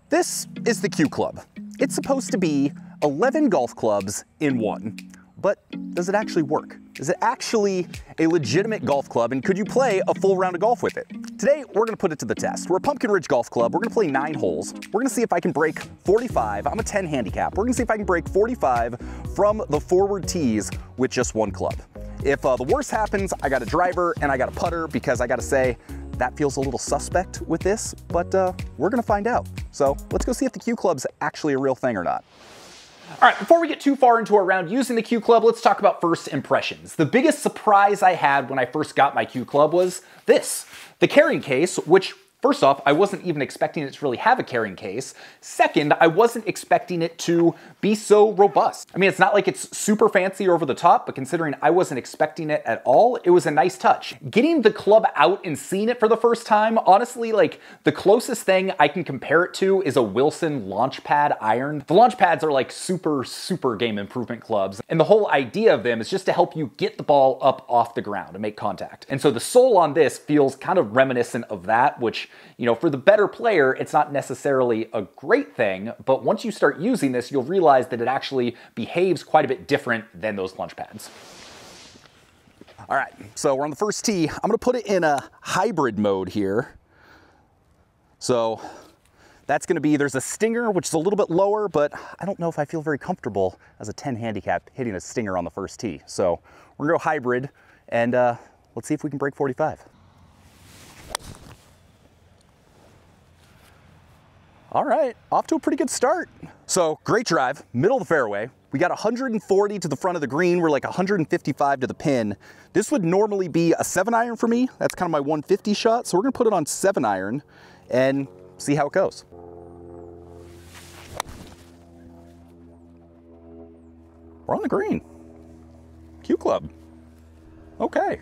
This is the Q Club. It's supposed to be 11 golf clubs in one, but does it actually work? Is it actually a legitimate golf club, and could you play a full round of golf with it? Today, we're gonna put it to the test. We're a Pumpkin Ridge Golf Club. We're gonna play 9 holes. We're gonna see if I can break 45. I'm a 10 handicap. We're gonna see if I can break 45 from the forward tees with just one club. If the worst happens, I got a driver and I got a putter, because I gotta say, that feels a little suspect with this, but we're gonna find out. So let's go see if the Q Club's actually a real thing or not. All right, before we get too far into our round using the Q Club, let's talk about first impressions. The biggest surprise I had when I first got my Q Club was this, the carrying case, which first off, I wasn't even expecting it to really have a carrying case. Second, I wasn't expecting it to be so robust. I mean, it's not like it's super fancy or over the top, but considering I wasn't expecting it at all, it was a nice touch. Getting the club out and seeing it for the first time, honestly, like the closest thing I can compare it to is a Wilson Launchpad iron. The Launchpads are like super game improvement clubs, and the whole idea of them is just to help you get the ball up off the ground and make contact. And so the sole on this feels kind of reminiscent of that, which, you know, for the better player, it's not necessarily a great thing, but once you start using this, you'll realize that it actually behaves quite a bit different than those lunge pads. All right, so we're on the first tee. I'm gonna put it in a hybrid mode here. So that's gonna be, there's a stinger, which is a little bit lower, but I don't know if I feel very comfortable as a 10 handicap hitting a stinger on the first tee. So we're gonna go hybrid, and let's see if we can break 45. All right, off to a pretty good start. So great drive, middle of the fairway. We got 140 to the front of the green. We're like 155 to the pin. This would normally be a 7-iron for me. That's kind of my 150 shot. So we're gonna put it on 7-iron and see how it goes. We're on the green. Q Club. Okay.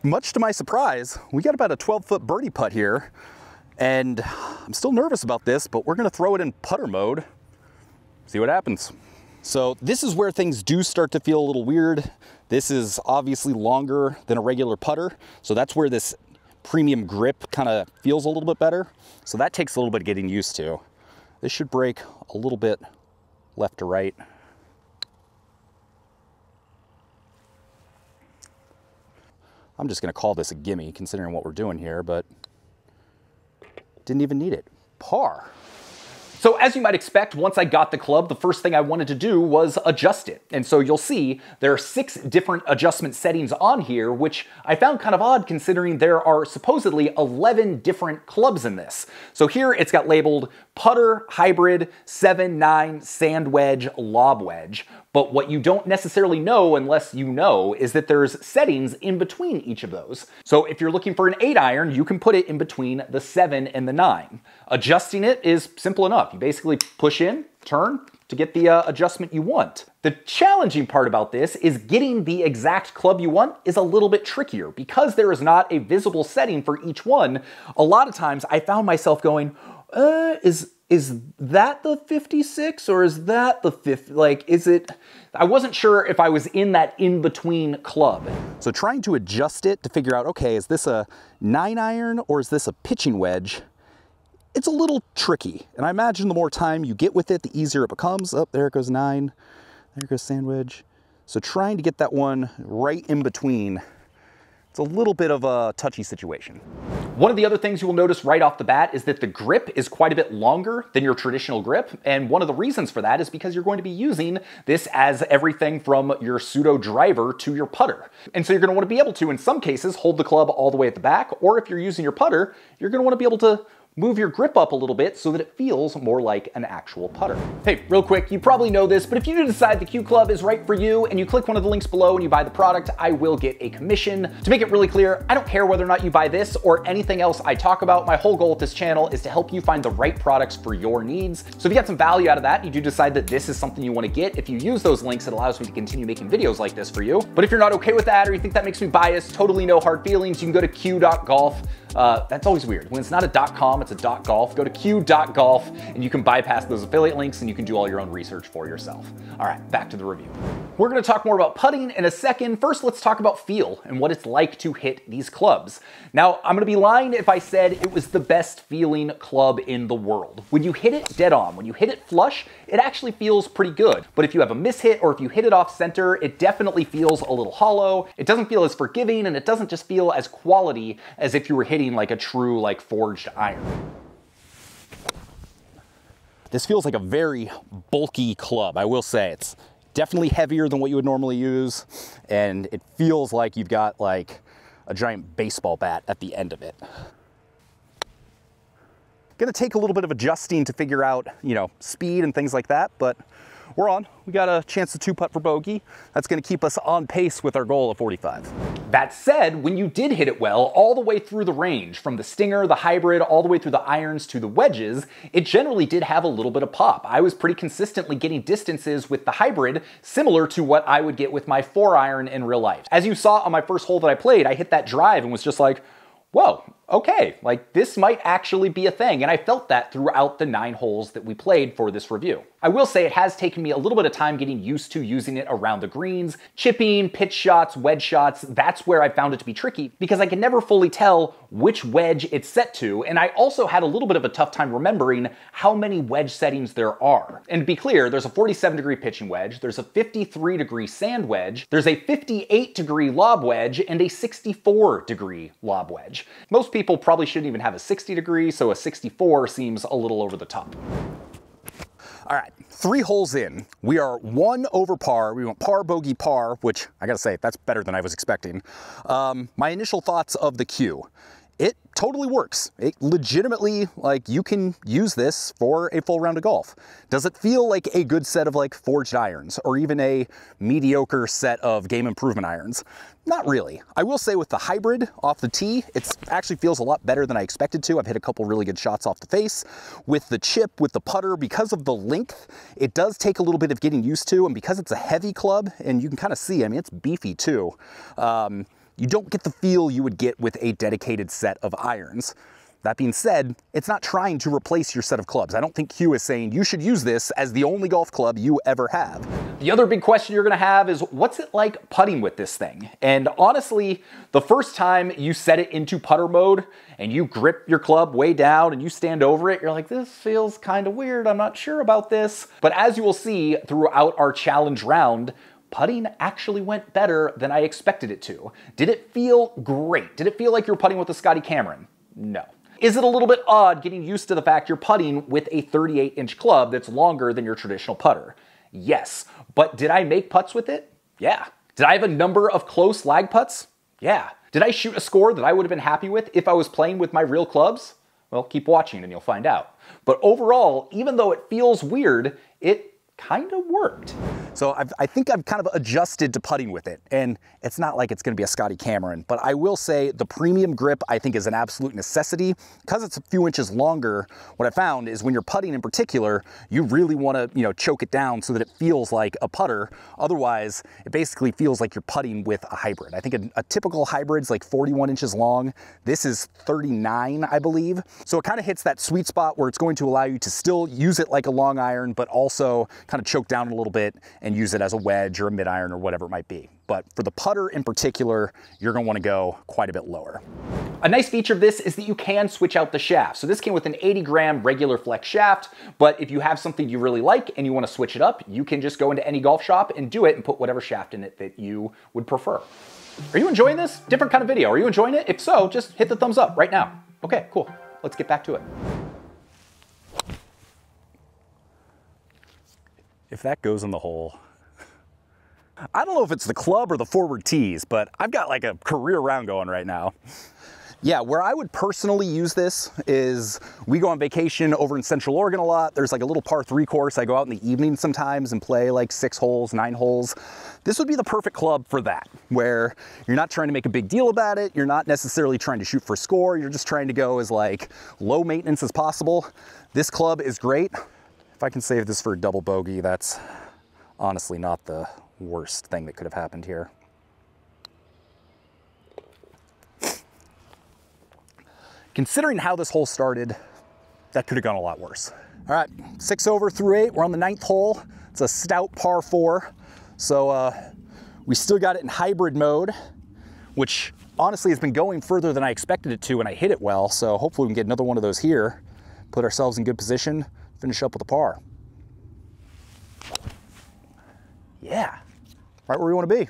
Much to my surprise, we got about a 12-foot birdie putt here. And I'm still nervous about this, but we're gonna throw it in putter mode, see what happens. So this is where things do start to feel a little weird. This is obviously longer than a regular putter, so that's where this premium grip kind of feels a little bit better. So that takes a little bit of getting used to. This should break a little bit left to right. I'm just gonna call this a gimme considering what we're doing here, but didn't even need it. Par. So as you might expect, once I got the club, the first thing I wanted to do was adjust it. And so you'll see there are 6 different adjustment settings on here, which I found kind of odd considering there are supposedly 11 different clubs in this. So here it's got labeled putter, hybrid, 7, 9, sand wedge, lob wedge. But what you don't necessarily know unless you know is that there's settings in between each of those. So if you're looking for an 8-iron, you can put it in between the 7 and the 9. Adjusting it is simple enough. You basically push in, turn to get the adjustment you want. The challenging part about this is getting the exact club you want is a little bit trickier. Because there is not a visible setting for each one, a lot of times I found myself going, is that the 56 or is that the 50? Like, is it? I wasn't sure if I was in that in-between club. So trying to adjust it to figure out, okay, is this a 9-iron or is this a pitching wedge? It's a little tricky. And I imagine the more time you get with it, the easier it becomes. Oh, there it goes 9. There goes sand wedge. So trying to get that one right in between, it's a little bit of a touchy situation. One of the other things you will notice right off the bat is that the grip is quite a bit longer than your traditional grip. And one of the reasons for that is because you're going to be using this as everything from your pseudo driver to your putter. And so you're going to want to be able to, in some cases, hold the club all the way at the back, or if you're using your putter, you're going to want to be able to move your grip up a little bit so that it feels more like an actual putter. Hey, real quick, you probably know this, but if you do decide the Q Club is right for you and you click one of the links below and you buy the product, I will get a commission. To make it really clear, I don't care whether or not you buy this or anything else I talk about. My whole goal with this channel is to help you find the right products for your needs. So if you got some value out of that, you do decide that this is something you want to get, if you use those links, it allows me to continue making videos like this for you. But if you're not okay with that or you think that makes me biased, totally no hard feelings, you can go to q.golf. That's always weird. When it's not a .com, it's a .golf. Go to q.golf and you can bypass those affiliate links and you can do all your own research for yourself. All right, back to the review. We're gonna talk more about putting in a second. First, let's talk about feel and what it's like to hit these clubs. Now, I'm gonna be lying if I said it was the best feeling club in the world. When you hit it dead on, when you hit it flush, it actually feels pretty good. But if you have a mishit or if you hit it off center, it definitely feels a little hollow. It doesn't feel as forgiving and it doesn't just feel as quality as if you were hitting like a true like forged iron. This feels like a very bulky club. I will say it's definitely heavier than what you would normally use, and it feels like you've got like a giant baseball bat at the end of it. Gonna take a little bit of adjusting to figure out, you know, speed and things like that, but we're on. We got a chance to 2-putt for bogey. That's gonna keep us on pace with our goal of 45. That said, when you did hit it well, all the way through the range, from the stinger, the hybrid, all the way through the irons to the wedges, it generally did have a little bit of pop. I was pretty consistently getting distances with the hybrid, similar to what I would get with my 4-iron in real life. As you saw on my first hole that I played, I hit that drive and was just like, whoa, okay, like this might actually be a thing. And I felt that throughout the 9 holes that we played for this review. I will say it has taken me a little bit of time getting used to using it around the greens. Chipping, pitch shots, wedge shots, that's where I found it to be tricky because I can never fully tell which wedge it's set to. And I also had a little bit of a tough time remembering how many wedge settings there are. And to be clear, there's a 47-degree pitching wedge, there's a 53-degree sand wedge, there's a 58-degree lob wedge, and a 64-degree lob wedge. Most people probably shouldn't even have a 60 degree, so a 64 seems a little over the top. All right, 3 holes in. We are 1 over par. We went par, bogey, par, which I gotta say, that's better than I was expecting. My initial thoughts of the cue. It totally works. It legitimately, like, you can use this for a full round of golf. Does it feel like a good set of like forged irons or even a mediocre set of game improvement irons? Not really. I will say with the hybrid off the tee, it actually feels a lot better than I expected to. I've hit a couple really good shots off the face. With the chip, with the putter, because of the length, it does take a little bit of getting used to, and because it's a heavy club, and you can kind of see, I mean, it's beefy too. You don't get the feel you would get with a dedicated set of irons. That being said, it's not trying to replace your set of clubs. I don't think Q is saying you should use this as the only golf club you ever have. The other big question you're gonna have is, what's it like putting with this thing? And honestly, the first time you set it into putter mode and you grip your club way down and you stand over it, you're like, this feels kind of weird, I'm not sure about this. But as you will see throughout our challenge round, putting actually went better than I expected it to. Did it feel great? Did it feel like you're putting with a Scotty Cameron? No. Is it a little bit odd getting used to the fact you're putting with a 38-inch club that's longer than your traditional putter? Yes. But did I make putts with it? Yeah. Did I have a number of close lag putts? Yeah. Did I shoot a score that I would have been happy with if I was playing with my real clubs? Well, keep watching and you'll find out. But overall, even though it feels weird, it kind of worked. So I think I've kind of adjusted to putting with it, and it's not like it's going to be a Scotty Cameron, but I will say the premium grip I think is an absolute necessity. Because it's a few inches longer, what I found is when you're putting in particular, you really want to, you know, choke it down so that it feels like a putter. Otherwise, it basically feels like you're putting with a hybrid. I think a typical hybrid's like 41 inches long. This is 39, I believe. So it kind of hits that sweet spot where it's going to allow you to still use it like a long iron, but also kind of choke down a little bit and use it as a wedge or a mid iron or whatever it might be. But for the putter in particular, you're gonna wanna go quite a bit lower. A nice feature of this is that you can switch out the shaft. So this came with an 80-gram regular flex shaft, but if you have something you really like and you wanna switch it up, you can just go into any golf shop and do it and put whatever shaft in it that you would prefer. Are you enjoying this? Different kind of video. Are you enjoying it? If so, just hit the thumbs up right now. Okay, cool. Let's get back to it. If that goes in the hole, I don't know if it's the club or the forward tees, but I've got like a career round going right now. Yeah, where I would personally use this is we go on vacation over in Central Oregon a lot. There's like a little par 3 course. I go out in the evening sometimes and play like 6 holes, 9 holes. This would be the perfect club for that, where you're not trying to make a big deal about it. You're not necessarily trying to shoot for score. You're just trying to go as like low maintenance as possible. This club is great. If I can save this for a double bogey, that's honestly not the worst thing that could have happened here. Considering how this hole started, that could have gone a lot worse. All right, 6 over through 8. We're on the 9th hole. It's a stout par 4. So we still got it in hybrid mode, which honestly has been going further than I expected it to, and I hit it well. So hopefully we can get another one of those here, put ourselves in good position, finish up with a par. Yeah, right where we want to be.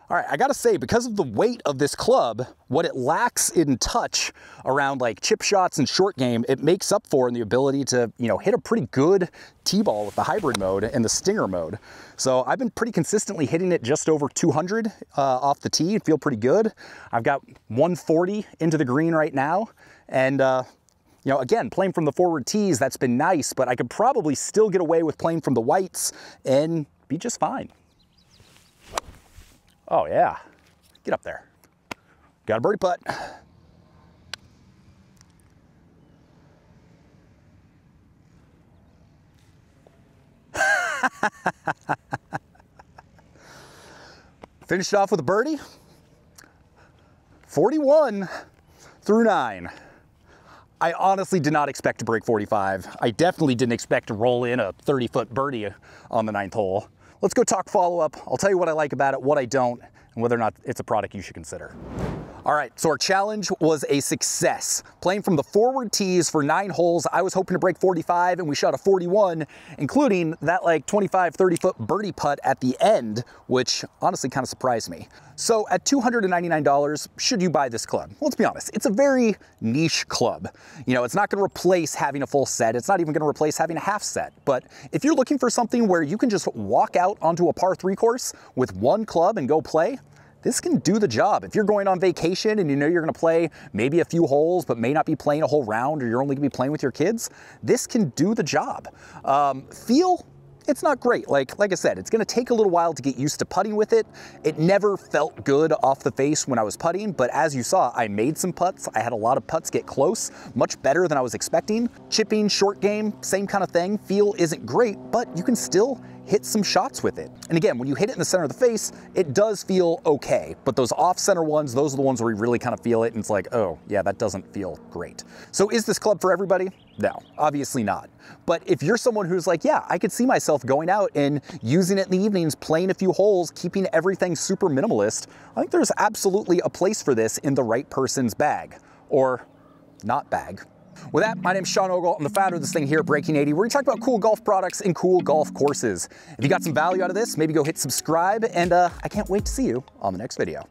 All right, I gotta say, because of the weight of this club, what it lacks in touch around like chip shots and short game, it makes up for in the ability to, you know, hit a pretty good T-ball with the hybrid mode and the stinger mode. So I've been pretty consistently hitting it just over 200 off the tee and feel pretty good. I've got 140 into the green right now. And you know, again, playing from the forward tees, that's been nice, but I could probably still get away with playing from the whites and be just fine. Oh yeah, get up there. Got a birdie putt. Finished off with a birdie. 41 through 9. I honestly did not expect to break 45. I definitely didn't expect to roll in a 30-foot birdie on the 9th hole. Let's go talk follow-up. I'll tell you what I like about it, what I don't, and whether or not it's a product you should consider. All right, so our challenge was a success. Playing from the forward tees for 9 holes, I was hoping to break 45 and we shot a 41, including that like 25, 30-foot birdie putt at the end, which honestly kind of surprised me. So at $299, should you buy this club? Well, let's be honest, it's a very niche club. You know, it's not gonna replace having a full set. It's not even gonna replace having a half set. But if you're looking for something where you can just walk out onto a par 3 course with one club and go play, this can do the job. If you're going on vacation and you know you're gonna play maybe a few holes, but may not be playing a whole round, or you're only gonna be playing with your kids, this can do the job. Feel, it's not great. Like I said, it's gonna take a little while to get used to putting with it. It never felt good off the face when I was putting, but as you saw, I made some putts. I had a lot of putts get close, much better than I was expecting. Chipping, short game, same kind of thing. Feel isn't great, but you can still hit some shots with it. And again, when you hit it in the center of the face, it does feel okay. But those off-center ones, those are the ones where you really kind of feel it and it's like, oh yeah, that doesn't feel great. So is this club for everybody? No, obviously not. But if you're someone who's like, yeah, I could see myself going out and using it in the evenings, playing a few holes, keeping everything super minimalist, I think there's absolutely a place for this in the right person's bag, or not bag. With that, my name's Sean Ogle. I'm the founder of this thing here at Breaking 80, where we talk about cool golf products and cool golf courses. If you got some value out of this, maybe go hit subscribe, and I can't wait to see you on the next video.